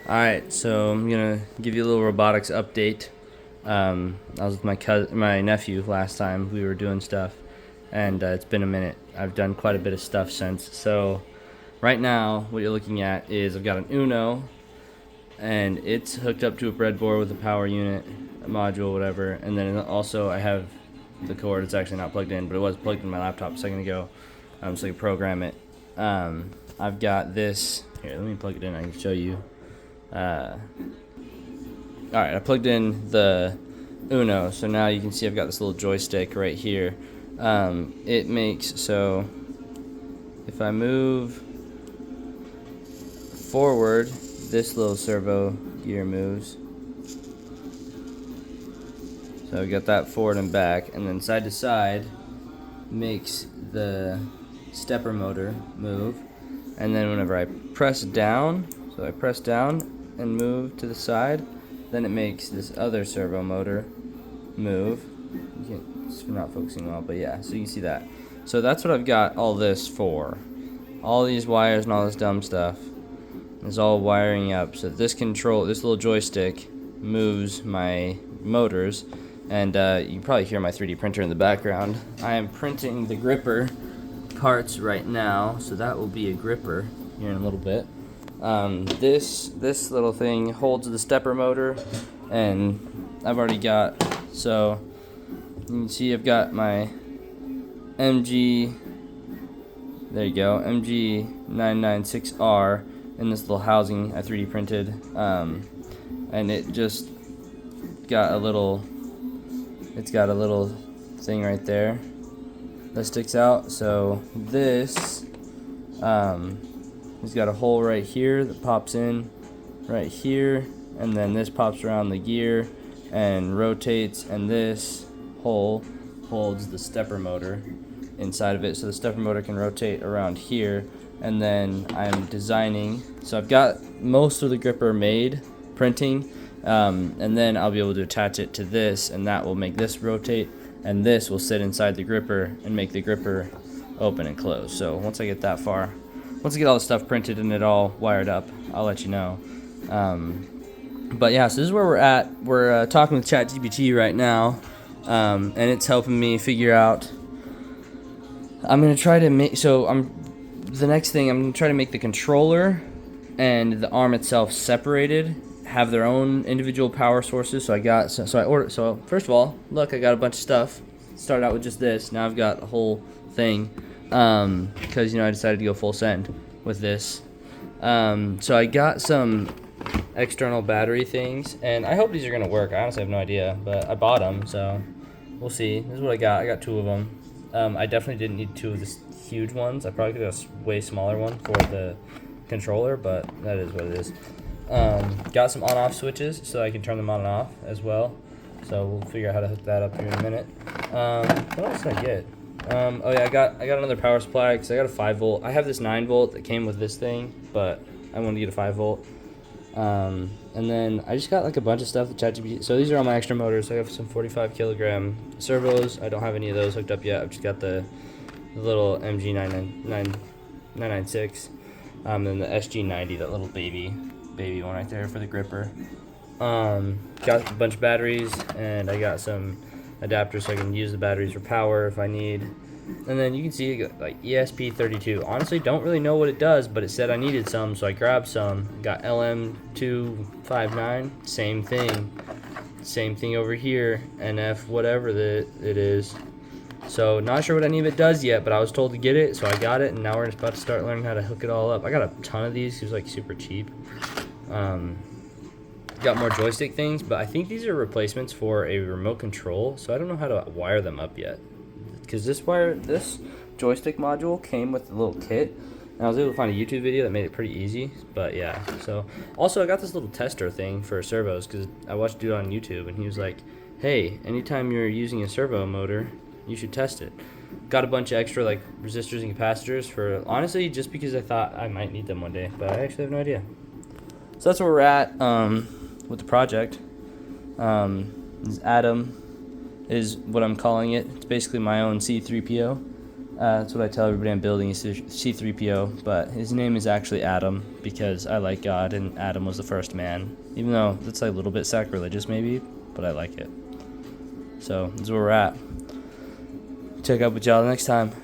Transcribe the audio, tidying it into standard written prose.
Alright, so I'm gonna give you a little robotics update. I was with my nephew last time we were doing stuff, and it's been a minute. I've done quite a bit of stuff since. So right now, what you're looking at is I've got an Uno, and it's hooked up to a breadboard with a power unit, a module, whatever. And then also I have the cord. It's actually not plugged in, but it was plugged in my laptop a second ago, so I can program it. I've got this here. Let me plug it in. I can show you. Alright, I plugged in the Uno, so now you can see I've got this little joystick right here. It makes so if I move forward, this little servo gear moves. So we got that forward and back, and then side to side makes the stepper motor move. And then whenever I press down, so I press down and move to the side, then it makes this other servo motor move. It's not focusing well, but yeah, so you can see that. So that's what I've got all this for. All these wires and all this dumb stuff is all wiring up. So this little joystick moves my motors, and you can probably hear my 3D printer in the background. I am printing the gripper parts right now, so that will be a gripper here in a little bit. This little thing holds the stepper motor, and I've already got, so you can see I've got my MG, there you go, MG996R in this little housing I 3D printed, and it just got a little, it's got a little thing right there that sticks out. So this it's got a hole right here that pops in right here, and then this pops around the gear and rotates, and this hole holds the stepper motor inside of it, so the stepper motor can rotate around here. And then I'm designing, so I've got most of the gripper made, printing, and then I'll be able to attach it to this, and that will make this rotate, and this will sit inside the gripper and make the gripper open and close. So once I get that far, once I get all the stuff printed and it all wired up, I'll let you know. But yeah, so this is where we're at. We're talking with ChatGPT right now, and it's helping me figure out. I'm gonna try to make, the next thing, I'm gonna try to make the controller and the arm itself separated, have their own individual power sources. So first of all, look, I got a bunch of stuff. Started out with just this. Now I've got a whole thing, because I decided to go full send with this. So I got some external battery things, and I hope these are gonna work. I honestly have no idea, but I bought them, so we'll see. This is what I got. I got 2 of them. I definitely didn't need 2 of the huge ones. I probably could have a way smaller one for the controller, but that is what it is. Got some on-off switches so I can turn them on and off as well. So we'll figure out how to hook that up here in a minute. What else did I get? Oh yeah, I got another power supply because I got a 5-volt. I have this 9-volt that came with this thing, but I wanted to get a 5-volt. And then I just got like a bunch of stuff with ChatGPT. So these are all my extra motors. So I have some 45 kilogram servos. I don't have any of those hooked up yet. I've just got the little MG996, and then the sg90, that little baby one right there for the gripper. Got a bunch of batteries, and I got some adapters so I can use the batteries for power if I need. And then you can see like ESP32. Honestly, don't really know what it does, but it said I needed some, so I grabbed some. Got LM259, same thing over here. NF whatever it is. So not sure what any of it does yet, but I was told to get it, so I got it, and now we're just about to start learning how to hook it all up. I got a ton of these. It was like super cheap. Got more joystick things, but I think these are replacements for a remote control, so I don't know how to wire them up yet. Because this joystick module came with a little kit, and I was able to find a YouTube video that made it pretty easy. But yeah, so also I got this little tester thing for servos, because I watched a dude on YouTube, and he was like, hey, anytime you're using a servo motor, you should test it. Got a bunch of extra like resistors and capacitors for, honestly, just because I thought I might need them one day, but I actually have no idea. So that's where we're at with the project. Adam is what I'm calling it. It's basically my own C3PO. That's what I tell everybody I'm building is C3PO, but his name is actually Adam because I like God and Adam was the first man. Even though that's like a little bit sacrilegious maybe, but I like it. So, that's where we're at. Check up with y'all next time.